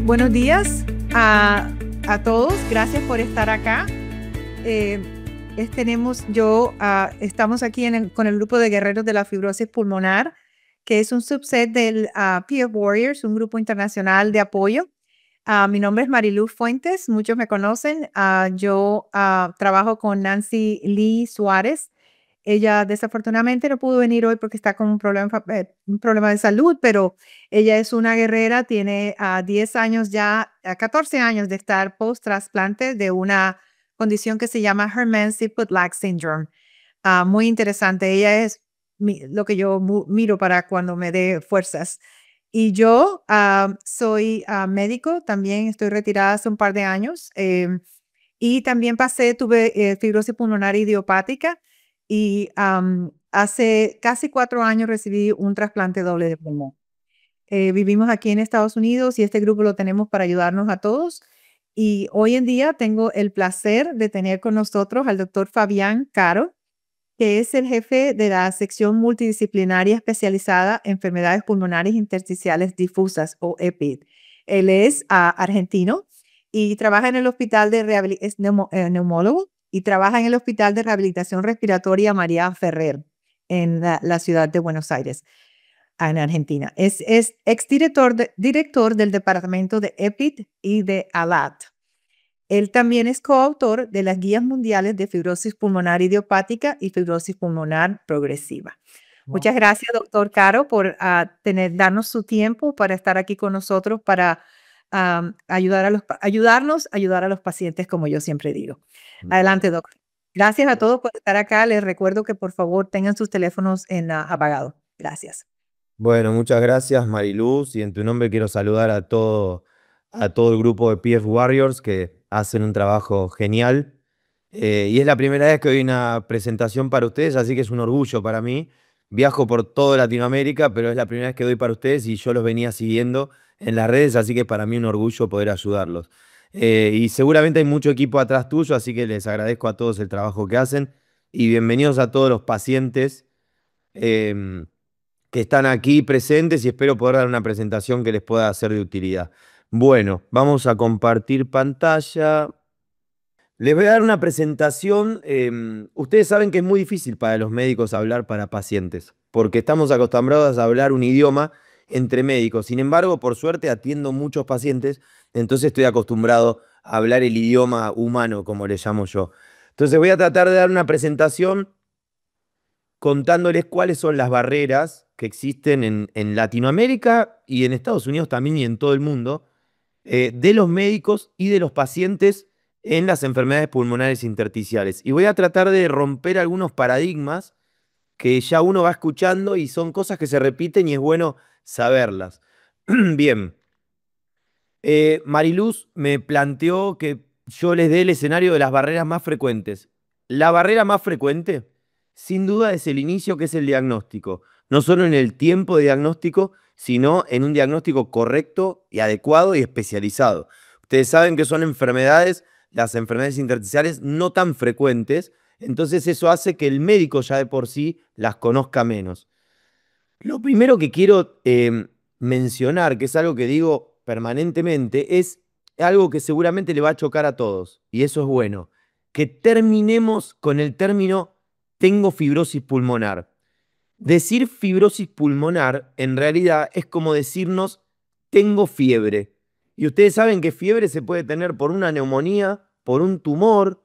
Buenos días a todos. Gracias por estar acá. Estamos aquí con el grupo de guerreros de la fibrosis pulmonar, que es un subset del PF Warriors, un grupo internacional de apoyo. Mi nombre es Mariluz Fuentes, muchos me conocen. Yo trabajo con Nancy Lee Suárez. Ella desafortunadamente no pudo venir hoy porque está con un problema de salud, pero ella es una guerrera, tiene 10 años ya, 14 años de estar post-trasplante de una condición que se llama Hermansky-Pudlak Syndrome. Muy interesante. Ella es lo que yo miro para cuando me dé fuerzas. Y yo soy médico, también estoy retirada hace un par de años y también tuve fibrosis pulmonar idiopática y hace casi 4 años recibí un trasplante doble de pulmón. Vivimos aquí en Estados Unidos y este grupo lo tenemos para ayudarnos a todos. Y hoy en día tengo el placer de tener con nosotros al doctor Fabián Caro, que es el jefe de la sección multidisciplinaria especializada en enfermedades pulmonares intersticiales difusas o EPID. Él es argentino y trabaja en el hospital es neumólogo y trabaja en el Hospital de Rehabilitación Respiratoria María Ferrer en la ciudad de Buenos Aires, en Argentina. Es exdirector director del departamento de EPID y de ALAT. Él también es coautor de las guías mundiales de fibrosis pulmonar idiopática y fibrosis pulmonar progresiva. Muchas gracias, doctor Caro, por darnos su tiempo para estar aquí con nosotros para ayudarnos a ayudar a los pacientes, como yo siempre digo. Adelante, doctor. Gracias a todos por estar acá. Les recuerdo que por favor tengan sus teléfonos apagados. Gracias. Bueno, muchas gracias, Mariluz, y en tu nombre quiero saludar a todo el grupo de PF Warriors que hacen un trabajo genial. Y es la primera vez que doy una presentación para ustedes, así que es un orgullo para mí. Viajo por toda Latinoamérica, pero es la primera vez que doy para ustedes y yo los venía siguiendo en las redes, así que para mí un orgullo poder ayudarlos. Y seguramente hay mucho equipo atrás tuyo, así que les agradezco a todos el trabajo que hacen y bienvenidos a todos los pacientes que están aquí presentes y espero poder dar una presentación que les pueda ser de utilidad. Bueno, vamos a compartir pantalla. Les voy a dar una presentación. Ustedes saben que es muy difícil para los médicos hablar para pacientes, porque estamos acostumbrados a hablar un idioma entre médicos. Sin embargo, por suerte atiendo muchos pacientes, entonces estoy acostumbrado a hablar el idioma humano, como le llamo yo. Entonces voy a tratar de dar una presentación contándoles cuáles son las barreras que existen en Latinoamérica y en Estados Unidos también y en todo el mundo, de los médicos y de los pacientes en las enfermedades pulmonares intersticiales. Y voy a tratar de romper algunos paradigmas que ya uno va escuchando y son cosas que se repiten y es bueno saberlas. Bien, Mariluz me planteó que yo les dé el escenario de las barreras más frecuentes. La barrera más frecuente, sin duda, es el inicio, que es el diagnóstico. No solo en el tiempo de diagnóstico, sino en un diagnóstico correcto y adecuado y especializado. Ustedes saben que son enfermedades, las enfermedades intersticiales, no tan frecuentes, entonces eso hace que el médico ya de por sí las conozca menos. Lo primero que quiero mencionar, que es algo que digo permanentemente, es algo que seguramente le va a chocar a todos, y eso es bueno, que terminemos con el término tengo fibrosis pulmonar. Decir fibrosis pulmonar en realidad es como decirnos tengo fiebre. Y ustedes saben que fiebre se puede tener por una neumonía, por un tumor,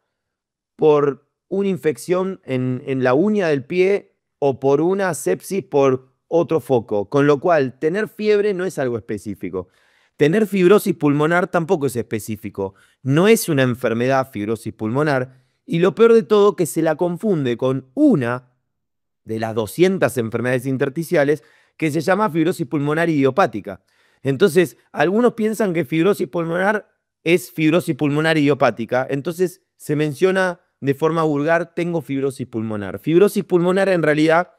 por una infección en la uña del pie o por una sepsis por otro foco. Con lo cual, tener fiebre no es algo específico. Tener fibrosis pulmonar tampoco es específico. No es una enfermedad fibrosis pulmonar. Y lo peor de todo, que se la confunde con una de las 200 enfermedades intersticiales que se llama fibrosis pulmonar idiopática. Entonces, algunos piensan que fibrosis pulmonar es fibrosis pulmonar idiopática. Entonces, se menciona de forma vulgar, tengo fibrosis pulmonar. Fibrosis pulmonar en realidad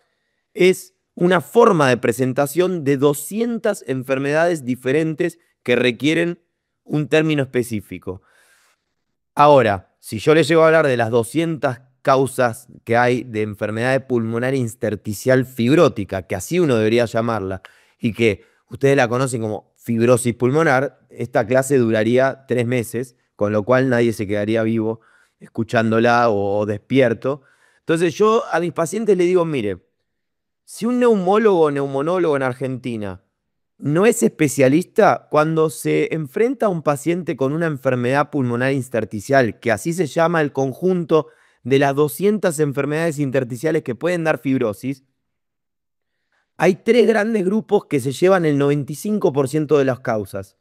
es una forma de presentación de 200 enfermedades diferentes que requieren un término específico. Ahora, si yo les llego a hablar de las 200 causas que hay de enfermedad pulmonar intersticial fibrótica, que así uno debería llamarla, y que ustedes la conocen como fibrosis pulmonar, esta clase duraría 3 meses, con lo cual nadie se quedaría vivo escuchándola o despierto. Entonces yo a mis pacientes les digo, mire, si un neumólogo o neumonólogo en Argentina no es especialista, cuando se enfrenta a un paciente con una enfermedad pulmonar intersticial, que así se llama el conjunto de las 200 enfermedades intersticiales que pueden dar fibrosis, hay 3 grandes grupos que se llevan el 95% de las causas.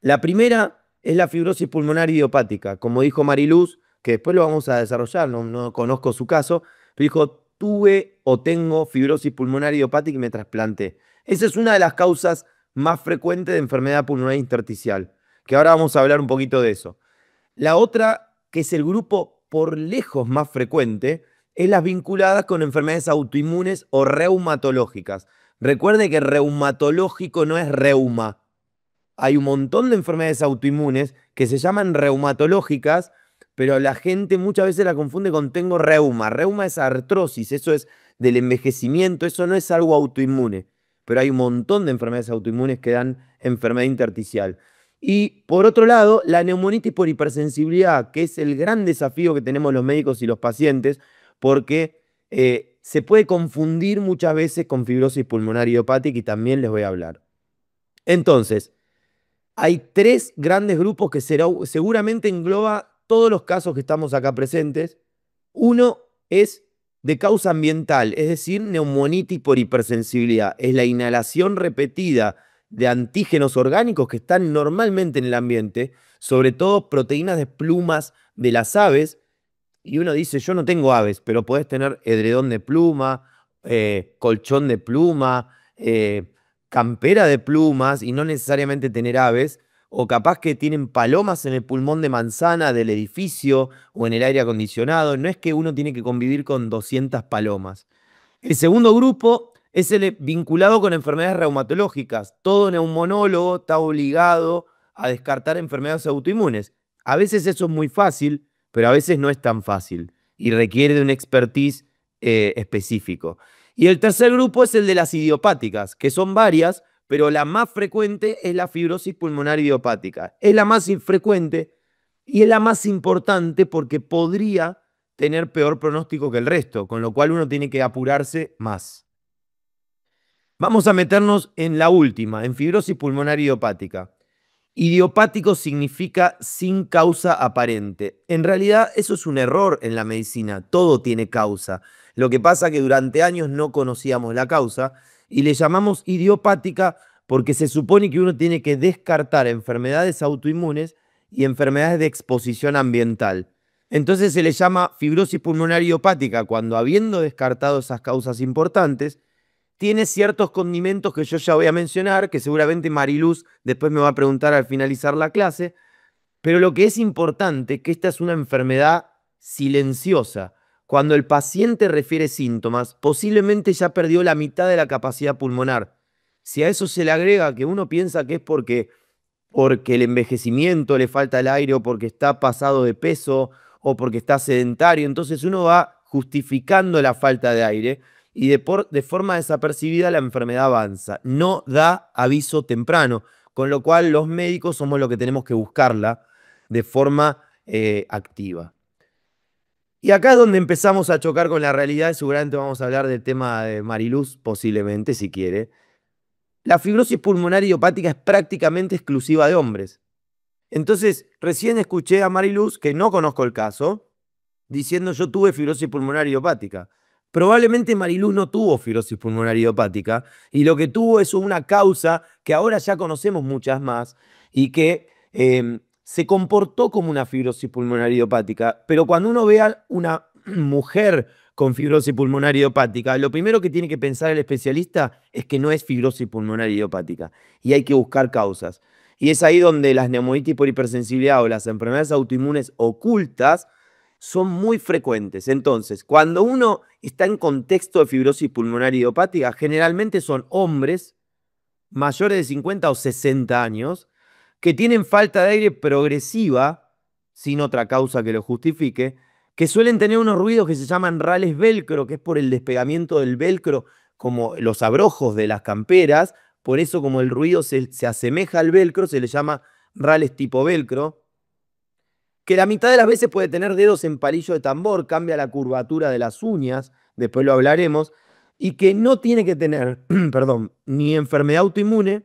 La primera es la fibrosis pulmonar idiopática, como dijo Mariluz, que después lo vamos a desarrollar, no conozco su caso, pero dijo, tuve o tengo fibrosis pulmonar idiopática y me trasplanté. Esa es una de las causas más frecuentes de enfermedad pulmonar intersticial, que ahora vamos a hablar un poquito de eso. La otra, que es el grupo por lejos más frecuente, es las vinculadas con enfermedades autoinmunes o reumatológicas. Recuerde que reumatológico no es reuma. Hay un montón de enfermedades autoinmunes que se llaman reumatológicas, pero la gente muchas veces la confunde con tengo reuma. Reuma es artrosis, eso es del envejecimiento, eso no es algo autoinmune. Pero hay un montón de enfermedades autoinmunes que dan enfermedad intersticial. Y por otro lado, la neumonitis por hipersensibilidad, que es el gran desafío que tenemos los médicos y los pacientes, porque se puede confundir muchas veces con fibrosis pulmonar idiopática y también les voy a hablar. Entonces, hay 3 grandes grupos que seguramente engloba todos los casos que estamos acá presentes. Uno es de causa ambiental, es decir, neumonitis por hipersensibilidad. Es la inhalación repetida de antígenos orgánicos que están normalmente en el ambiente, sobre todo proteínas de plumas de las aves. Y uno dice, yo no tengo aves, pero podés tener edredón de pluma, colchón de pluma, campera de plumas y no necesariamente tener aves, o capaz que tienen palomas en el pulmón de manzana del edificio o en el aire acondicionado. No es que uno tiene que convivir con 200 palomas. El segundo grupo es el vinculado con enfermedades reumatológicas. Todo neumonólogo está obligado a descartar enfermedades autoinmunes. A veces eso es muy fácil, pero a veces no es tan fácil y requiere de un expertise específico. Y el tercer grupo es el de las idiopáticas, que son varias, pero la más frecuente es la fibrosis pulmonar idiopática. Es la más infrecuente y es la más importante porque podría tener peor pronóstico que el resto, con lo cual uno tiene que apurarse más. Vamos a meternos en la última, en fibrosis pulmonar idiopática. Idiopático significa sin causa aparente. En realidad eso es un error en la medicina, todo tiene causa. Lo que pasa es que durante años no conocíamos la causa y le llamamos idiopática porque se supone que uno tiene que descartar enfermedades autoinmunes y enfermedades de exposición ambiental. Entonces se le llama fibrosis pulmonar idiopática cuando, habiendo descartado esas causas importantes, tiene ciertos condimentos que yo ya voy a mencionar, que seguramente Mariluz después me va a preguntar al finalizar la clase, pero lo que es importante es que esta es una enfermedad silenciosa. Cuando el paciente refiere síntomas, posiblemente ya perdió la mitad de la capacidad pulmonar. Si a eso se le agrega que uno piensa que es porque el envejecimiento le falta el aire o porque está pasado de peso o porque está sedentario, entonces uno va justificando la falta de aire y de forma desapercibida la enfermedad avanza. No da aviso temprano, con lo cual los médicos somos los que tenemos que buscarla de forma activa. Y acá es donde empezamos a chocar con la realidad y seguramente vamos a hablar del tema de Mariluz, posiblemente, si quiere. La fibrosis pulmonar idiopática es prácticamente exclusiva de hombres. Entonces, recién escuché a Mariluz, que no conozco el caso, diciendo yo tuve fibrosis pulmonar idiopática. Probablemente Mariluz no tuvo fibrosis pulmonar idiopática y lo que tuvo es una causa que ahora ya conocemos muchas más y que se comportó como una fibrosis pulmonar idiopática. Pero cuando uno ve a una mujer con fibrosis pulmonar idiopática, lo primero que tiene que pensar el especialista es que no es fibrosis pulmonar idiopática y hay que buscar causas. Y es ahí donde las neumonitis por hipersensibilidad o las enfermedades autoinmunes ocultas son muy frecuentes. Entonces, cuando uno está en contexto de fibrosis pulmonar idiopática, generalmente son hombres mayores de 50 o 60 años que tienen falta de aire progresiva, sin otra causa que lo justifique, que suelen tener unos ruidos que se llaman rales velcro, que es por el despegamiento del velcro, como los abrojos de las camperas. Por eso, como el ruido se asemeja al velcro, se le llama rales tipo velcro, que la mitad de las veces puede tener dedos en palillo de tambor, cambia la curvatura de las uñas, después lo hablaremos, y que no tiene que tener, perdón, ni enfermedad autoinmune,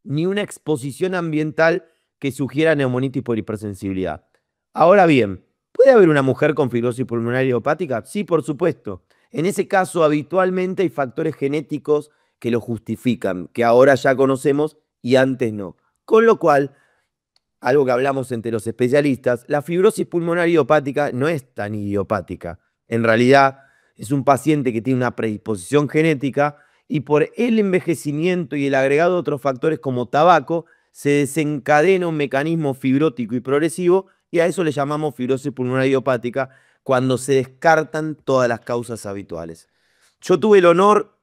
ni una exposición ambiental que sugiera neumonitis por hipersensibilidad. Ahora bien, ¿puede haber una mujer con fibrosis pulmonar idiopática? Sí, por supuesto. En ese caso, habitualmente hay factores genéticos que lo justifican, que ahora ya conocemos y antes no. Con lo cual, algo que hablamos entre los especialistas, la fibrosis pulmonar idiopática no es tan idiopática. En realidad, es un paciente que tiene una predisposición genética y por el envejecimiento y el agregado de otros factores como tabaco, se desencadena un mecanismo fibrótico y progresivo y a eso le llamamos fibrosis pulmonar idiopática cuando se descartan todas las causas habituales. Yo tuve el honor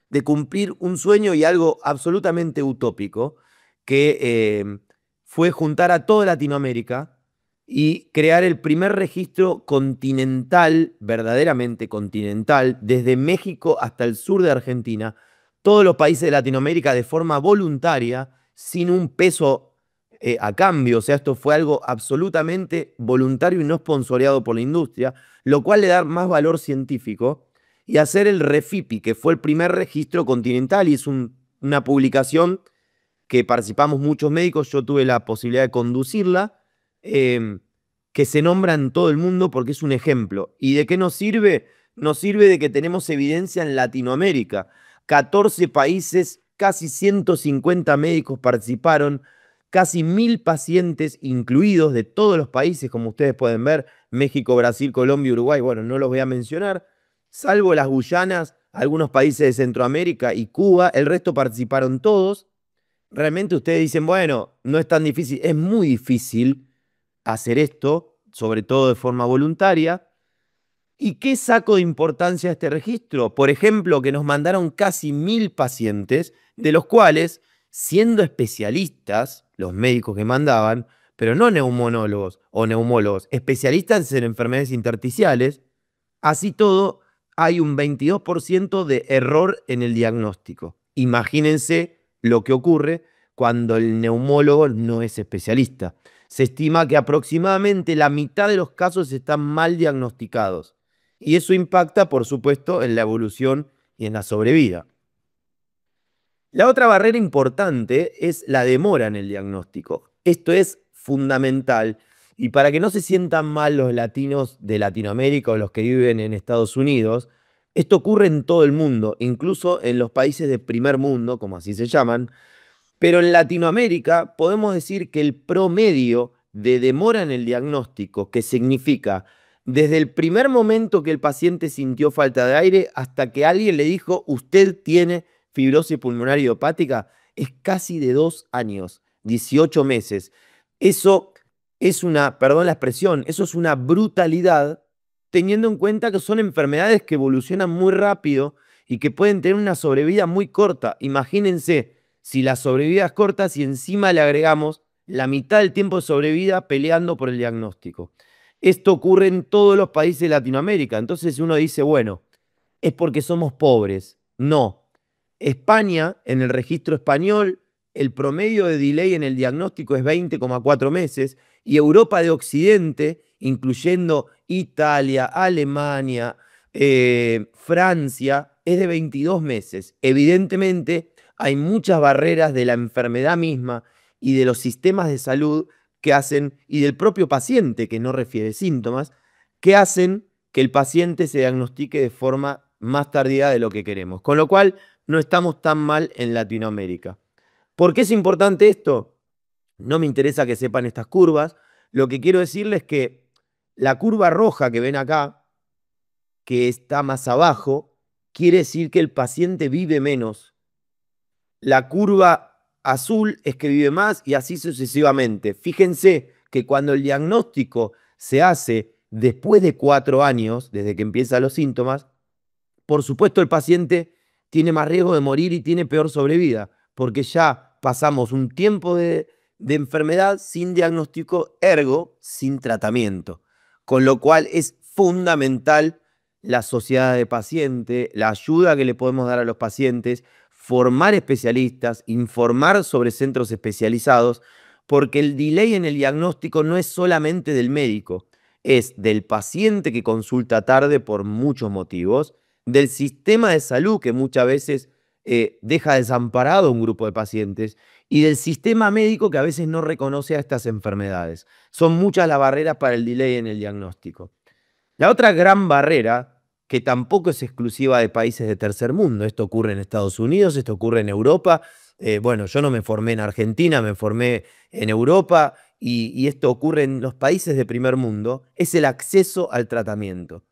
de cumplir un sueño y algo absolutamente utópico, que fue juntar a toda Latinoamérica y crear el primer registro continental, verdaderamente continental, desde México hasta el sur de Argentina, todos los países de Latinoamérica de forma voluntaria, sin un peso a cambio. O sea, esto fue algo absolutamente voluntario y no sponsoreado por la industria, lo cual le da más valor científico, y hacer el REFIPI, que fue el primer registro continental y es una publicación que participamos muchos médicos, yo tuve la posibilidad de conducirla, que se nombra en todo el mundo porque es un ejemplo. ¿Y de qué nos sirve? Nos sirve de que tenemos evidencia en Latinoamérica. 14 países, casi 150 médicos participaron, casi 1000 pacientes incluidos de todos los países, como ustedes pueden ver, México, Brasil, Colombia, Uruguay, bueno, no los voy a mencionar, salvo las Guyanas, algunos países de Centroamérica y Cuba, el resto participaron todos. Realmente ustedes dicen, bueno, no es tan difícil, es muy difícil hacer esto, sobre todo de forma voluntaria. ¿Y qué saco de importancia a este registro? Por ejemplo, que nos mandaron casi 1000 pacientes, de los cuales, siendo especialistas, los médicos que mandaban, pero no neumonólogos o neumólogos, especialistas en enfermedades intersticiales, así todo, hay un 22% de error en el diagnóstico. Imagínense lo que ocurre cuando el neumólogo no es especialista. Se estima que aproximadamente la mitad de los casos están mal diagnosticados. Y eso impacta, por supuesto, en la evolución y en la sobrevida. La otra barrera importante es la demora en el diagnóstico. Esto es fundamental. Y para que no se sientan mal los latinos de Latinoamérica o los que viven en Estados Unidos, esto ocurre en todo el mundo, incluso en los países de primer mundo, como así se llaman. Pero en Latinoamérica podemos decir que el promedio de demora en el diagnóstico, que significa desde el primer momento que el paciente sintió falta de aire hasta que alguien le dijo, usted tiene fibrosis pulmonar idiopática, es casi de 2 años, 18 meses. Eso es una, perdón la expresión, eso es una brutalidad, teniendo en cuenta que son enfermedades que evolucionan muy rápido y que pueden tener una sobrevida muy corta. Imagínense, si la sobrevida es corta, si encima le agregamos la mitad del tiempo de sobrevida peleando por el diagnóstico. Esto ocurre en todos los países de Latinoamérica. Entonces uno dice, bueno, es porque somos pobres. No. España, en el registro español, el promedio de delay en el diagnóstico es 20,4 meses y Europa de Occidente, incluyendo Italia, Alemania, Francia, es de 22 meses. Evidentemente, hay muchas barreras de la enfermedad misma y de los sistemas de salud que hacen, y del propio paciente que no refiere síntomas, que hacen que el paciente se diagnostique de forma más tardía de lo que queremos. Con lo cual, no estamos tan mal en Latinoamérica. ¿Por qué es importante esto? No me interesa que sepan estas curvas. Lo que quiero decirles es que la curva roja que ven acá, que está más abajo, quiere decir que el paciente vive menos. La curva azul es que vive más y así sucesivamente. Fíjense que cuando el diagnóstico se hace después de 4 años, desde que empiezan los síntomas, por supuesto el paciente tiene más riesgo de morir y tiene peor sobrevida, porque ya pasamos un tiempo de enfermedad sin diagnóstico, ergo sin tratamiento. Con lo cual es fundamental la sociedad de paciente, la ayuda que le podemos dar a los pacientes, formar especialistas, informar sobre centros especializados, porque el delay en el diagnóstico no es solamente del médico, es del paciente que consulta tarde por muchos motivos, del sistema de salud que muchas veces deja desamparado a un grupo de pacientes y del sistema médico que a veces no reconoce a estas enfermedades. Son muchas las barreras para el delay en el diagnóstico. La otra gran barrera, que tampoco es exclusiva de países de tercer mundo, esto ocurre en Estados Unidos, esto ocurre en Europa, bueno, yo no me formé en Argentina, me formé en Europa y esto ocurre en los países de primer mundo, es el acceso al tratamiento.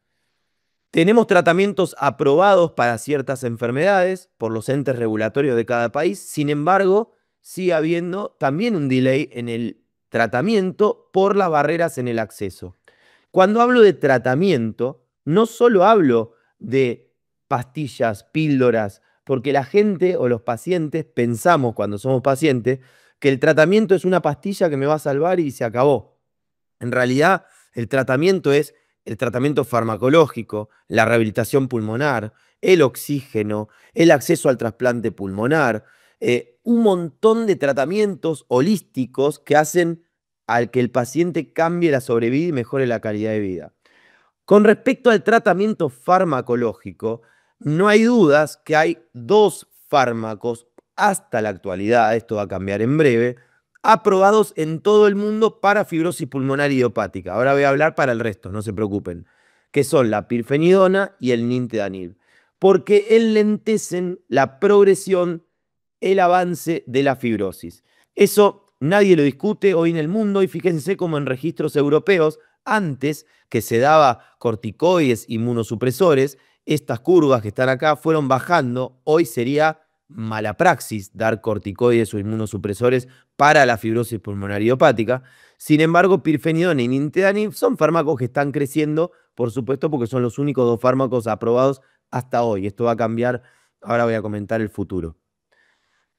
Tenemos tratamientos aprobados para ciertas enfermedades por los entes regulatorios de cada país, sin embargo, sigue habiendo también un delay en el tratamiento por las barreras en el acceso. Cuando hablo de tratamiento, no solo hablo de pastillas, píldoras, porque la gente o los pacientes pensamos cuando somos pacientes que el tratamiento es una pastilla que me va a salvar y se acabó. En realidad, el tratamiento es el tratamiento farmacológico, la rehabilitación pulmonar, el oxígeno, el acceso al trasplante pulmonar, un montón de tratamientos holísticos que hacen al que el paciente cambie la sobrevida y mejore la calidad de vida. Con respecto al tratamiento farmacológico, no hay dudas que hay 2 fármacos hasta la actualidad, esto va a cambiar en breve, aprobados en todo el mundo para fibrosis pulmonar idiopática. Ahora voy a hablar para el resto, no se preocupen, que son la pirfenidona y el nintedanib, porque enlentecen la progresión, el avance de la fibrosis. Eso nadie lo discute hoy en el mundo y fíjense cómo en registros europeos, antes que se daba corticoides, inmunosupresores, estas curvas que están acá fueron bajando. Hoy sería mala praxis dar corticoides o inmunosupresores para la fibrosis pulmonar idiopática. Sin embargo, pirfenidona y nintedanib son fármacos que están creciendo, por supuesto, porque son los únicos 2 fármacos aprobados hasta hoy. Esto va a cambiar, ahora voy a comentar el futuro.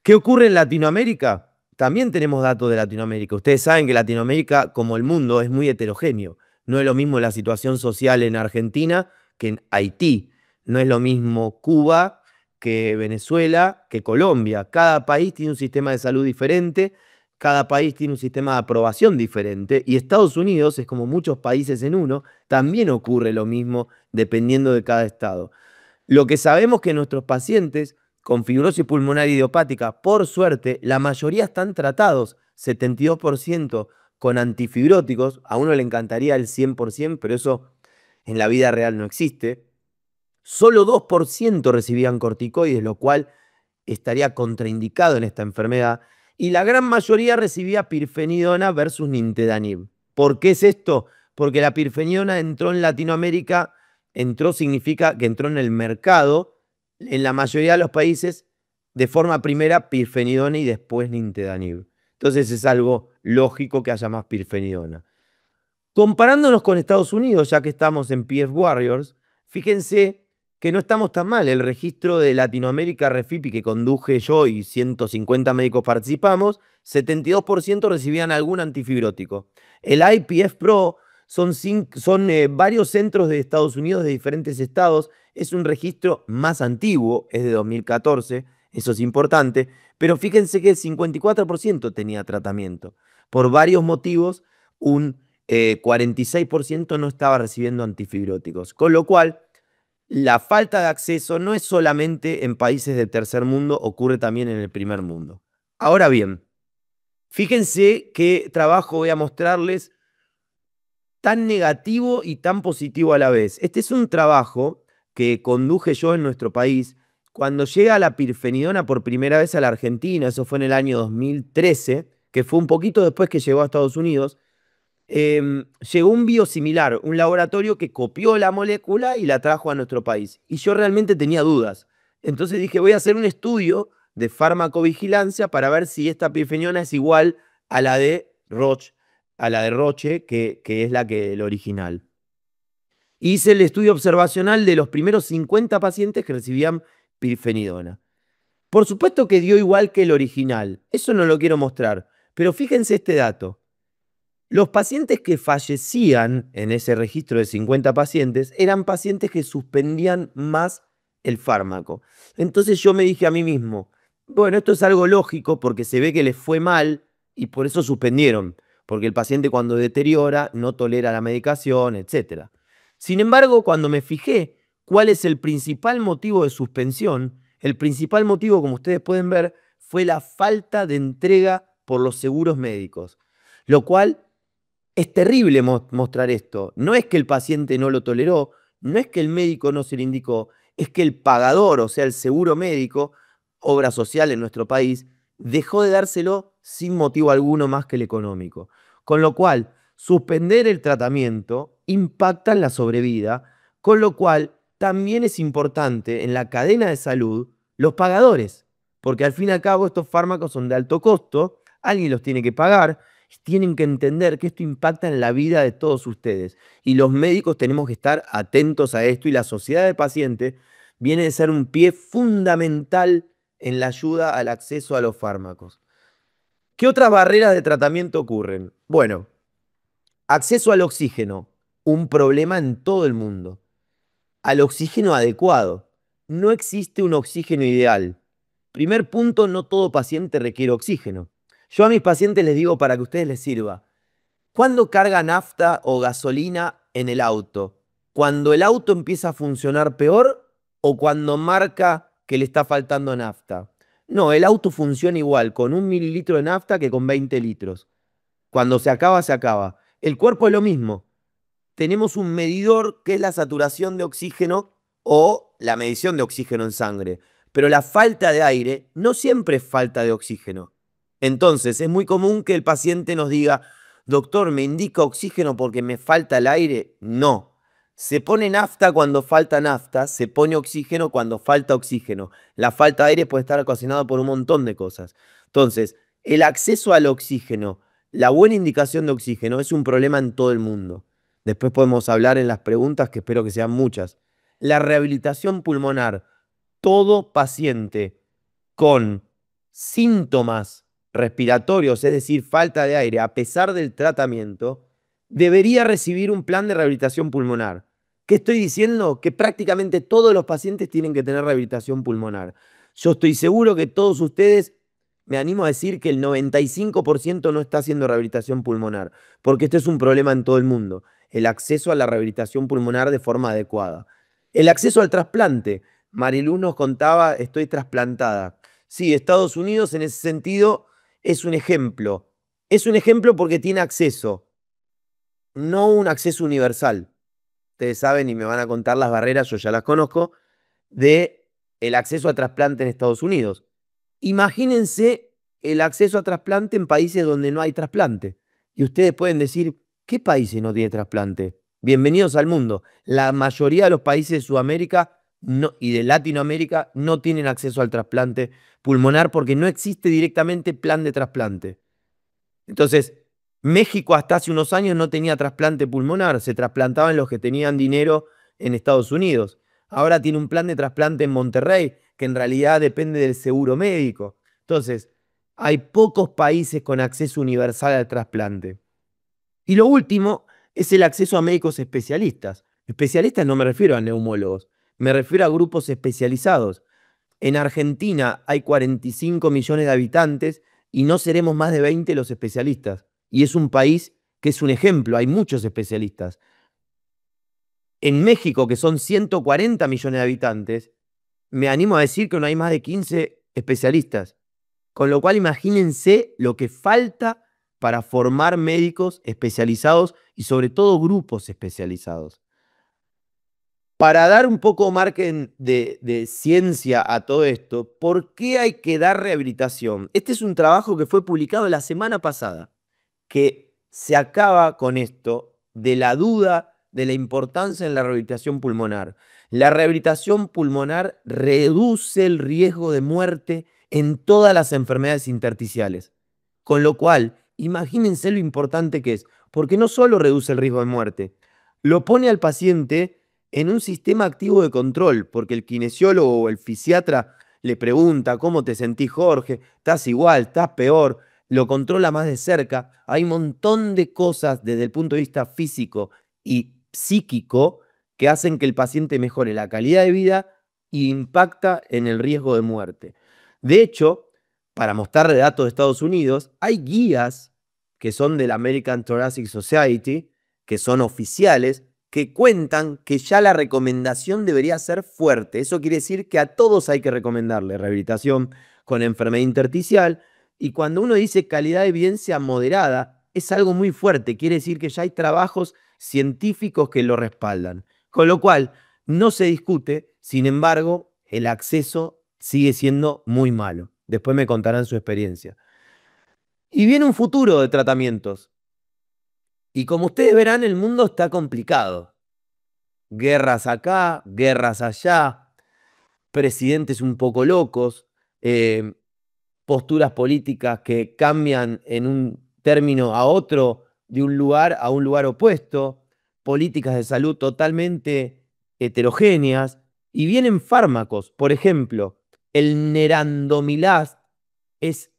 ¿Qué ocurre en Latinoamérica? También tenemos datos de Latinoamérica. Ustedes saben que Latinoamérica, como el mundo, es muy heterogéneo. No es lo mismo la situación social en Argentina que en Haití. No es lo mismo Cuba que Venezuela, que Colombia. Cada país tiene un sistema de salud diferente, cada país tiene un sistema de aprobación diferente y Estados Unidos es como muchos países en uno, también ocurre lo mismo dependiendo de cada estado. Lo que sabemos que nuestros pacientes con fibrosis pulmonar idiopática, por suerte, la mayoría están tratados, 72% con antifibróticos, a uno le encantaría el 100%, pero eso en la vida real no existe. Solo 2% recibían corticoides, lo cual estaría contraindicado en esta enfermedad, y la gran mayoría recibía pirfenidona versus nintedanib. ¿Por qué es esto? Porque la pirfenidona entró en Latinoamérica, entró significa que entró en el mercado, en la mayoría de los países, de forma primera pirfenidona y después nintedanib. Entonces es algo lógico que haya más pirfenidona. Comparándonos con Estados Unidos, ya que estamos en PF Warriors, fíjense que no estamos tan mal. El registro de Latinoamérica Refipi que conduje yo y 150 médicos participamos, 72% recibían algún antifibrótico. El IPF Pro son varios centros de Estados Unidos de diferentes estados. Es un registro más antiguo, es de 2014, eso es importante, pero fíjense que el 54% tenía tratamiento. Por varios motivos, un 46% no estaba recibiendo antifibróticos, con lo cual la falta de acceso no es solamente en países del tercer mundo, ocurre también en el primer mundo. Ahora bien, fíjense qué trabajo voy a mostrarles tan negativo y tan positivo a la vez. Este es un trabajo que conduje yo en nuestro país cuando llega la pirfenidona por primera vez a la Argentina, eso fue en el año 2013, que fue un poquito después que llegó a Estados Unidos. Llegó un biosimilar, un laboratorio que copió la molécula y la trajo a nuestro país. Y yo realmente tenía dudas. Entonces dije, voy a hacer un estudio de farmacovigilancia para ver si esta pirfenidona es igual a la de Roche, que es el original. Hice el estudio observacional de los primeros 50 pacientes que recibían pirfenidona. Por supuesto que dio igual que el original. Eso no lo quiero mostrar. Pero fíjense este dato. Los pacientes que fallecían en ese registro de 50 pacientes eran pacientes que suspendían más el fármaco. Entonces yo me dije a mí mismo, bueno, esto es algo lógico porque se ve que les fue mal y por eso suspendieron, porque el paciente cuando deteriora no tolera la medicación, etc. Sin embargo, cuando me fijé cuál es el principal motivo de suspensión, el principal motivo, como ustedes pueden ver, fue la falta de entrega por los seguros médicos, lo cual es terrible mostrar esto. No es que el paciente no lo toleró, no es que el médico no se le indicó, es que el pagador, o sea, el seguro médico, obra social en nuestro país, dejó de dárselo sin motivo alguno más que el económico. Con lo cual, suspender el tratamiento impacta en la sobrevida, con lo cual también es importante en la cadena de salud los pagadores, porque al fin y al cabo estos fármacos son de alto costo, alguien los tiene que pagar, tienen que entender que esto impacta en la vida de todos ustedes. Y los médicos tenemos que estar atentos a esto y la sociedad de pacientes viene de ser un pie fundamental en la ayuda al acceso a los fármacos. ¿Qué otras barreras de tratamiento ocurren? Bueno, acceso al oxígeno, un problema en todo el mundo. Al oxígeno adecuado. No existe un oxígeno ideal. Primer punto, no todo paciente requiere oxígeno. Yo a mis pacientes les digo para que a ustedes les sirva. ¿Cuándo carga nafta o gasolina en el auto? ¿Cuando el auto empieza a funcionar peor o cuando marca que le está faltando nafta? No, el auto funciona igual con 1 mililitro de nafta que con 20 litros. Cuando se acaba, se acaba. El cuerpo es lo mismo. Tenemos un medidor que es la saturación de oxígeno o la medición de oxígeno en sangre. Pero la falta de aire no siempre es falta de oxígeno. Entonces, es muy común que el paciente nos diga, doctor, ¿me indica oxígeno porque me falta el aire? No. Se pone nafta cuando falta nafta, se pone oxígeno cuando falta oxígeno. La falta de aire puede estar ocasionada por un montón de cosas. Entonces, el acceso al oxígeno, la buena indicación de oxígeno es un problema en todo el mundo. Después podemos hablar en las preguntas, que espero que sean muchas. La rehabilitación pulmonar. Todo paciente con síntomas respiratorios, es decir, falta de aire, a pesar del tratamiento, debería recibir un plan de rehabilitación pulmonar. ¿Qué estoy diciendo? Que prácticamente todos los pacientes tienen que tener rehabilitación pulmonar. Yo estoy seguro que todos ustedes, me animo a decir que el 95% no está haciendo rehabilitación pulmonar, porque este es un problema en todo el mundo, el acceso a la rehabilitación pulmonar de forma adecuada. El acceso al trasplante. Marilú nos contaba, estoy trasplantada. Sí, Estados Unidos en ese sentido es un ejemplo. Es un ejemplo porque tiene acceso, no un acceso universal. Ustedes saben y me van a contar las barreras, yo ya las conozco, de el acceso a trasplante en Estados Unidos. Imagínense el acceso a trasplante en países donde no hay trasplante. Y ustedes pueden decir, ¿qué países no tiene trasplante? Bienvenidos al mundo. La mayoría de los países de Sudamérica y de Latinoamérica no tienen acceso al trasplante pulmonar porque no existe directamente plan de trasplante. Entonces, México hasta hace unos años no tenía trasplante pulmonar, se trasplantaban los que tenían dinero en Estados Unidos. Ahora tiene un plan de trasplante en Monterrey, que en realidad depende del seguro médico. Entonces, hay pocos países con acceso universal al trasplante. Y lo último es el acceso a médicos especialistas. Especialistas no me refiero a neumólogos, me refiero a grupos especializados. En Argentina hay 45 millones de habitantes y no seremos más de 20 los especialistas. Y es un país que es un ejemplo, hay muchos especialistas. En México, que son 140 millones de habitantes, me animo a decir que no hay más de 15 especialistas. Con lo cual, imagínense lo que falta para formar médicos especializados y sobre todo grupos especializados. Para dar un poco margen de ciencia a todo esto, ¿por qué hay que dar rehabilitación? Este es un trabajo que fue publicado la semana pasada, que se acaba con esto de la duda de la importancia en la rehabilitación pulmonar. La rehabilitación pulmonar reduce el riesgo de muerte en todas las enfermedades intersticiales. Con lo cual, imagínense lo importante que es, porque no solo reduce el riesgo de muerte, lo pone al paciente en un sistema activo de control, porque el kinesiólogo o el fisiatra le pregunta, ¿cómo te sentís, Jorge? ¿Estás igual? ¿Estás peor? Lo controla más de cerca. Hay un montón de cosas desde el punto de vista físico y psíquico que hacen que el paciente mejore la calidad de vida y impacta en el riesgo de muerte. De hecho, para mostrarle datos de Estados Unidos, hay guías que son de la American Thoracic Society, que son oficiales, que cuentan que ya la recomendación debería ser fuerte. Eso quiere decir que a todos hay que recomendarle rehabilitación con enfermedad intersticial. Y cuando uno dice calidad de evidencia moderada, es algo muy fuerte. Quiere decir que ya hay trabajos científicos que lo respaldan. Con lo cual, no se discute, sin embargo, el acceso sigue siendo muy malo. Después me contarán su experiencia. Y viene un futuro de tratamientos. Y como ustedes verán, el mundo está complicado. Guerras acá, guerras allá, presidentes un poco locos, posturas políticas que cambian en un término a otro, de un lugar a un lugar opuesto, políticas de salud totalmente heterogéneas, y vienen fármacos. Por ejemplo, el nerandomilast es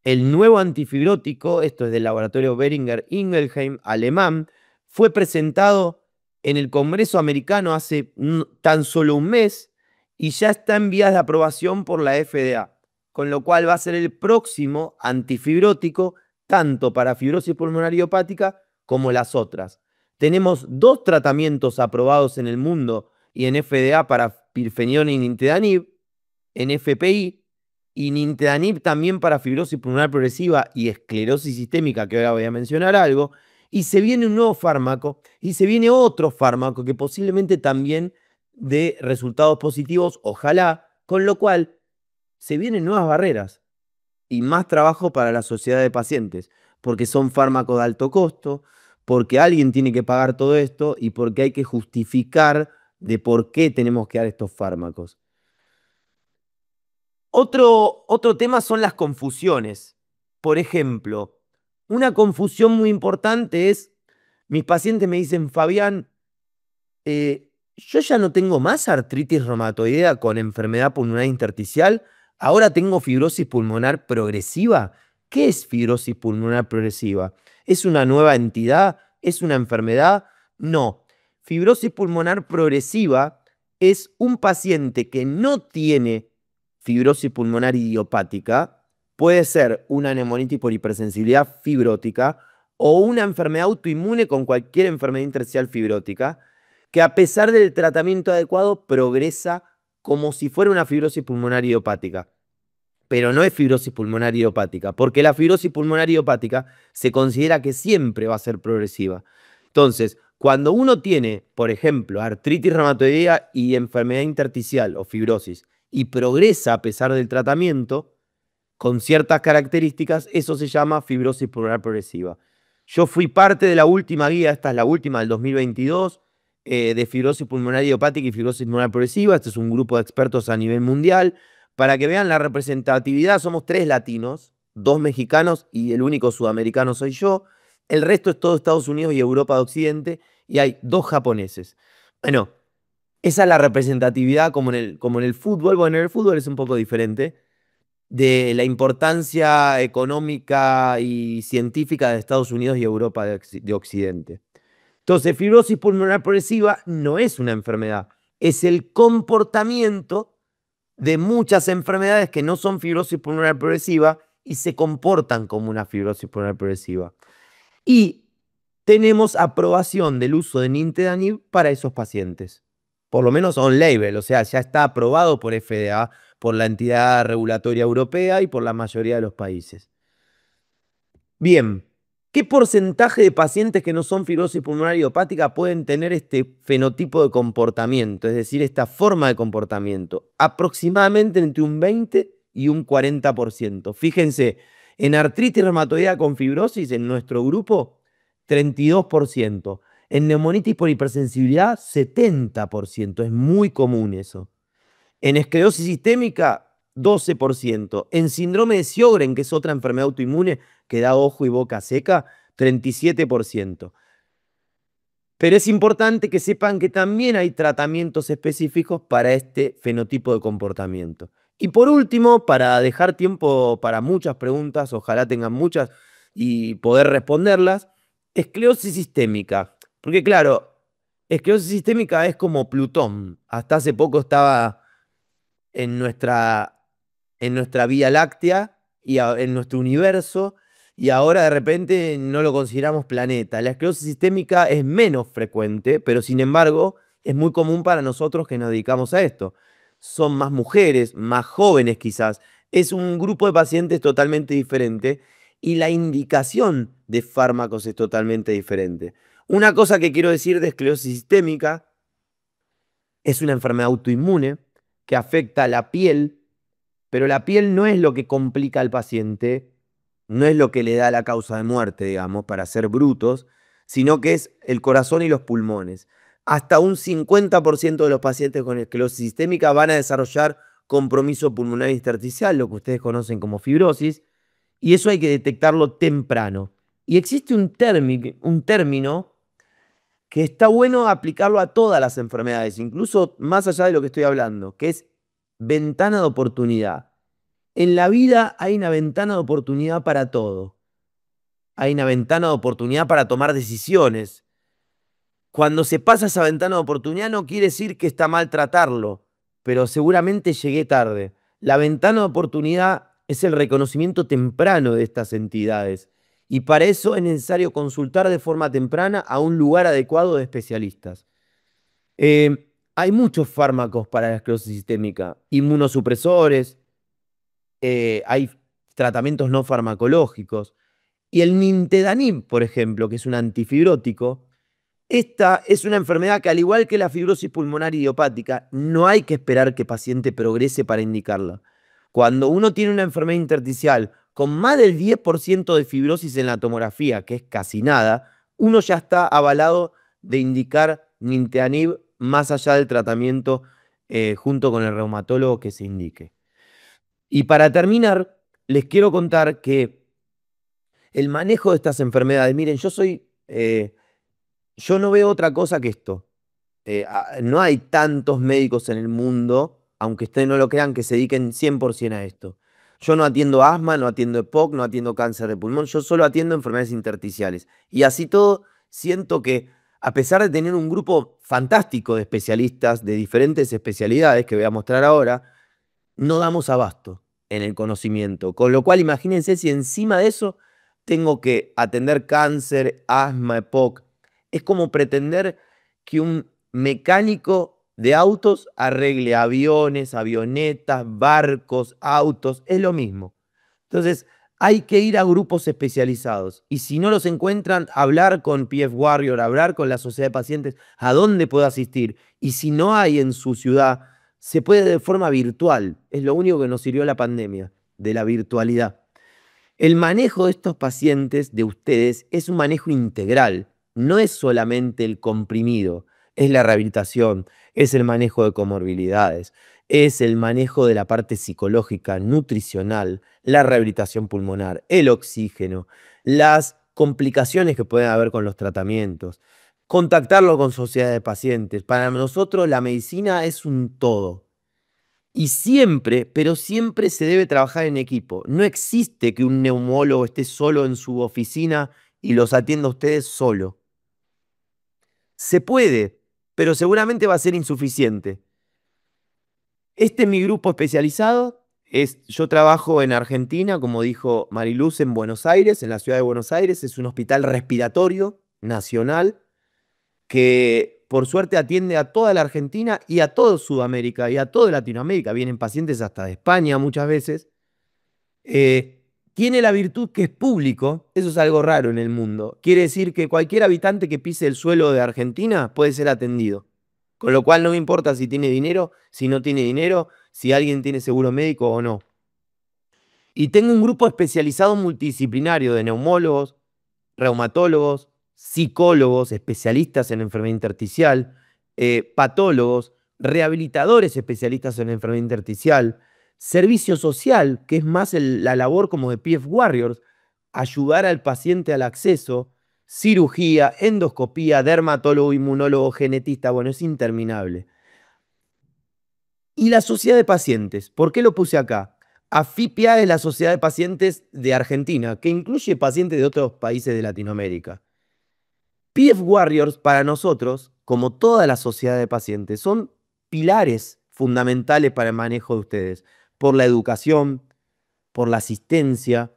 el nuevo antifibrótico, esto es del laboratorio Boehringer Ingelheim, alemán, fue presentado en el Congreso americano hace tan solo un mes y ya está en vías de aprobación por la FDA, con lo cual va a ser el próximo antifibrótico tanto para fibrosis pulmonar idiopática como las otras. Tenemos 2 tratamientos aprobados en el mundo y en FDA para pirfenidona y nintedanib, en FPI, y nintedanib también para fibrosis pulmonar progresiva y esclerosis sistémica, que ahora voy a mencionar algo, y se viene un nuevo fármaco, y se viene otro fármaco que posiblemente también dé resultados positivos, ojalá, con lo cual se vienen nuevas barreras y más trabajo para la sociedad de pacientes, porque son fármacos de alto costo, porque alguien tiene que pagar todo esto y porque hay que justificar de por qué tenemos que dar estos fármacos. Otro tema son las confusiones. Por ejemplo, una confusión muy importante es, mis pacientes me dicen, Fabián, yo ya no tengo más artritis reumatoidea con enfermedad pulmonar intersticial, ahora tengo fibrosis pulmonar progresiva. ¿Qué es fibrosis pulmonar progresiva? ¿Es una nueva entidad? ¿Es una enfermedad? No. Fibrosis pulmonar progresiva es un paciente que no tiene fibrosis pulmonar idiopática, puede ser una neumonitis por hipersensibilidad fibrótica o una enfermedad autoinmune con cualquier enfermedad intersticial fibrótica, que a pesar del tratamiento adecuado progresa como si fuera una fibrosis pulmonar idiopática. Pero no es fibrosis pulmonar idiopática, porque la fibrosis pulmonar idiopática se considera que siempre va a ser progresiva. Entonces, cuando uno tiene, por ejemplo, artritis reumatoidea y enfermedad intersticial o fibrosis, y progresa a pesar del tratamiento, con ciertas características, eso se llama fibrosis pulmonar progresiva. Yo fui parte de la última guía, esta es la última del 2022, de fibrosis pulmonar idiopática y fibrosis pulmonar progresiva. Este es un grupo de expertos a nivel mundial. Para que vean la representatividad, somos 3 latinos, 2 mexicanos y el único sudamericano soy yo. El resto es todo Estados Unidos y Europa de Occidente y hay 2 japoneses. Bueno, esa es la representatividad como en el fútbol. Bueno, en el fútbol es un poco diferente de la importancia económica y científica de Estados Unidos y Europa de Occidente. Entonces, fibrosis pulmonar progresiva no es una enfermedad, es el comportamiento de muchas enfermedades que no son fibrosis pulmonar progresiva y se comportan como una fibrosis pulmonar progresiva. Y tenemos aprobación del uso de nintedanib para esos pacientes. Por lo menos on label, o sea, ya está aprobado por FDA, por la entidad regulatoria europea y por la mayoría de los países. Bien, ¿qué porcentaje de pacientes que no son fibrosis pulmonar idiopática pueden tener este fenotipo de comportamiento, es decir, esta forma de comportamiento? Aproximadamente entre un 20 y un 40%. Fíjense, en artritis reumatoidea con fibrosis, en nuestro grupo, 32%. En neumonitis por hipersensibilidad, 70%. Es muy común eso. En esclerosis sistémica, 12%. En síndrome de Sjögren, que es otra enfermedad autoinmune que da ojo y boca seca, 37%. Pero es importante que sepan que también hay tratamientos específicos para este fenotipo de comportamiento. Y por último, para dejar tiempo para muchas preguntas, ojalá tengan muchas y poder responderlas, esclerosis sistémica. Porque claro, esclerosis sistémica es como Plutón. Hasta hace poco estaba en nuestra Vía Láctea y en nuestro universo, y ahora de repente no lo consideramos planeta. La esclerosis sistémica es menos frecuente, pero sin embargo es muy común para nosotros que nos dedicamos a esto. Son más mujeres, más jóvenes quizás. Es un grupo de pacientes totalmente diferente y la indicación de fármacos es totalmente diferente. Una cosa que quiero decir de esclerosis sistémica: es una enfermedad autoinmune que afecta a la piel, pero la piel no es lo que complica al paciente, no es lo que le da la causa de muerte, digamos, para ser brutos, sino que es el corazón y los pulmones. Hasta un 50% de los pacientes con esclerosis sistémica van a desarrollar compromiso pulmonar intersticial, lo que ustedes conocen como fibrosis, y eso hay que detectarlo temprano. Y existe un término que está bueno aplicarlo a todas las enfermedades, incluso más allá de lo que estoy hablando, que es ventana de oportunidad. En la vida hay una ventana de oportunidad para todo. Hay una ventana de oportunidad para tomar decisiones. Cuando se pasa esa ventana de oportunidad no quiere decir que está mal tratarlo, pero seguramente llegué tarde. La ventana de oportunidad es el reconocimiento temprano de estas entidades, y para eso es necesario consultar de forma temprana a un lugar adecuado de especialistas. Hay muchos fármacos para la esclerosis sistémica, inmunosupresores, hay tratamientos no farmacológicos. Y el nintedanib, por ejemplo, que es un antifibrótico, esta es una enfermedad que, al igual que la fibrosis pulmonar idiopática, no hay que esperar que el paciente progrese para indicarla. Cuando uno tiene una enfermedad intersticial con más del 10% de fibrosis en la tomografía, que es casi nada, uno ya está avalado de indicar nintedanib más allá del tratamiento junto con el reumatólogo que se indique. Y para terminar, les quiero contar que el manejo de estas enfermedades, miren, yo no veo otra cosa que esto. No hay tantos médicos en el mundo, aunque ustedes no lo crean, que se dediquen 100% a esto. Yo no atiendo asma, no atiendo EPOC, no atiendo cáncer de pulmón, yo solo atiendo enfermedades intersticiales. Y así todo, siento que, a pesar de tener un grupo fantástico de especialistas de diferentes especialidades que voy a mostrar ahora, no damos abasto en el conocimiento. Con lo cual, imagínense si encima de eso tengo que atender cáncer, asma, EPOC. Es como pretender que un mecánico de autos arregle aviones, avionetas, barcos, autos. Es lo mismo. Entonces, hay que ir a grupos especializados. Y si no los encuentran, hablar con PF Warrior, hablar con la sociedad de pacientes, a dónde puedo asistir. Y si no hay en su ciudad, se puede de forma virtual. Es lo único que nos sirvió la pandemia, de la virtualidad. El manejo de estos pacientes de ustedes es un manejo integral. No es solamente el comprimido, es la rehabilitación, es el manejo de comorbilidades, es el manejo de la parte psicológica, nutricional, la rehabilitación pulmonar, el oxígeno, las complicaciones que pueden haber con los tratamientos, contactarlo con sociedades de pacientes. Para nosotros la medicina es un todo. Y siempre, pero siempre se debe trabajar en equipo. No existe que un neumólogo esté solo en su oficina y los atienda a ustedes solo. Se puede, pero seguramente va a ser insuficiente. Este es mi grupo especializado. Yo trabajo en Argentina, como dijo Mariluz, en Buenos Aires, en la ciudad de Buenos Aires. Es un hospital respiratorio nacional que por suerte atiende a toda la Argentina y a toda Sudamérica y a toda Latinoamérica. Vienen pacientes hasta de España muchas veces. Tiene la virtud que es público. Eso es algo raro en el mundo. Quiere decir que cualquier habitante que pise el suelo de Argentina puede ser atendido. Con lo cual no me importa si tiene dinero, si no tiene dinero, si alguien tiene seguro médico o no. Y tengo un grupo especializado multidisciplinario de neumólogos, reumatólogos, psicólogos, especialistas en enfermedad intersticial, patólogos, rehabilitadores especialistas en enfermedad intersticial, servicio social, que es más la labor como de PF Warriors, ayudar al paciente al acceso, cirugía, endoscopía, dermatólogo, inmunólogo, genetista. Bueno, es interminable. Y la sociedad de pacientes, ¿por qué lo puse acá? AFIPIA es la sociedad de pacientes de Argentina, que incluye pacientes de otros países de Latinoamérica. PF Warriors para nosotros, como toda la sociedad de pacientes, son pilares fundamentales para el manejo de ustedes, por la educación, por la asistencia,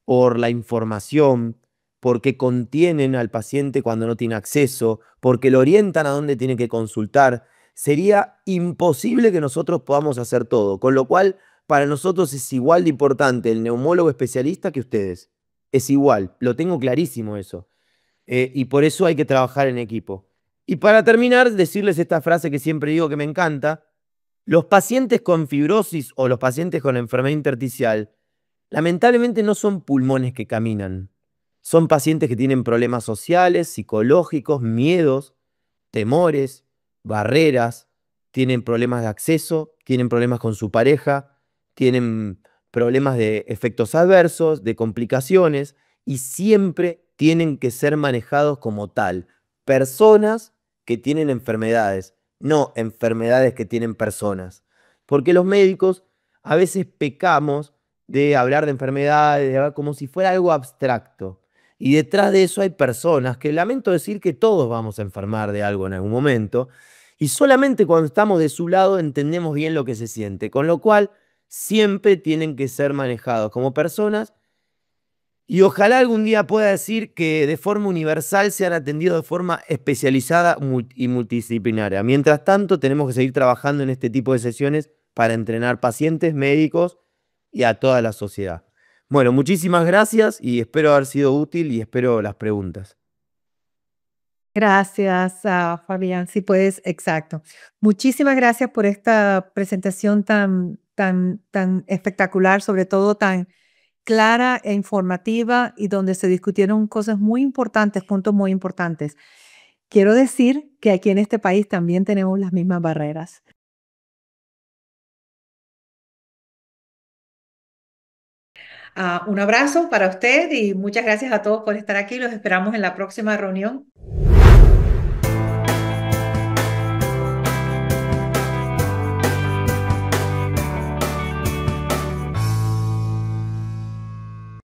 por la información, porque contienen al paciente cuando no tiene acceso, porque lo orientan a dónde tiene que consultar. Sería imposible que nosotros podamos hacer todo, con lo cual para nosotros es igual de importante el neumólogo especialista que ustedes. Es igual, lo tengo clarísimo eso. Y por eso hay que trabajar en equipo. Y para terminar, decirles esta frase que siempre digo que me encanta. Los pacientes con fibrosis o los pacientes con enfermedad intersticial, lamentablemente no son pulmones que caminan. Son pacientes que tienen problemas sociales, psicológicos, miedos, temores, barreras, tienen problemas de acceso, tienen problemas con su pareja, tienen problemas de efectos adversos, de complicaciones, y siempre tienen que ser manejados como tal. Personas que tienen enfermedades, no enfermedades que tienen personas. Porque los médicos a veces pecamos de hablar de enfermedades, de hablar como si fuera algo abstracto. Y detrás de eso hay personas que lamento decir que todos vamos a enfermar de algo en algún momento. Y solamente cuando estamos de su lado entendemos bien lo que se siente. Con lo cual siempre tienen que ser manejados como personas. Y ojalá algún día pueda decir que de forma universal sean atendidos de forma especializada y multidisciplinaria. Mientras tanto, tenemos que seguir trabajando en este tipo de sesiones para entrenar pacientes, médicos y a toda la sociedad. Bueno, muchísimas gracias y espero haber sido útil y espero las preguntas. Gracias, Fabián. Sí, pues, exacto. Muchísimas gracias por esta presentación tan espectacular, sobre todo tan clara e informativa y donde se discutieron cosas muy importantes, puntos muy importantes. Quiero decir que aquí en este país también tenemos las mismas barreras. Un abrazo para usted y muchas gracias a todos por estar aquí. Los esperamos en la próxima reunión.